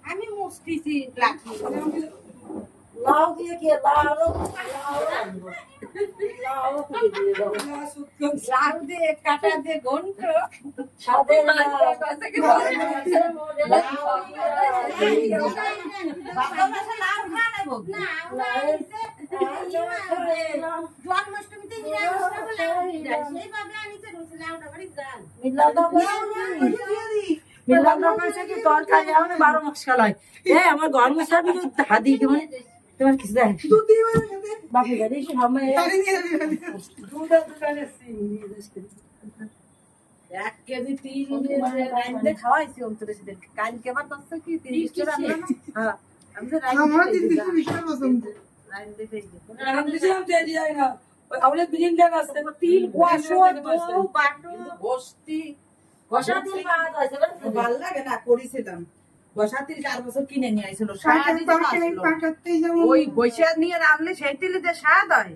আমি মুস্তিছি লাউ দিয়ে কি লাউ দিয়ে কাটা দিয়ে ঘন্ট সাথে তরকারি আমার 12 মাস খালায় আমার গরম মশলা হাদি কেমন তোমার কিছু দেখ বাপু গাড়ি সময় 1 কেজি 3 রাইন্দে খাওয়াইছি অন্তরে সেদিন কালকে আবার দশটা কি 30 টা রান্না না হ্যাঁ আমি তো আমার 30 বিশটা পছন্দ রাইন্দে খাইছি রান্না দিছিলাম তে দিই না আমাদের বিরিয়ানি আছে তিল কোয়াশো বাটু বস্তি কষা তিল পাওয়া যাচ্ছে না ভালো লাগে না করেছিলাম বসা তিল 4 বছর কিনে নিয়ে আইছিল পাটাতেই যেমন ওই বৈশা নিয়ে রাখলে সেই তিলে যে স্বাদ হয়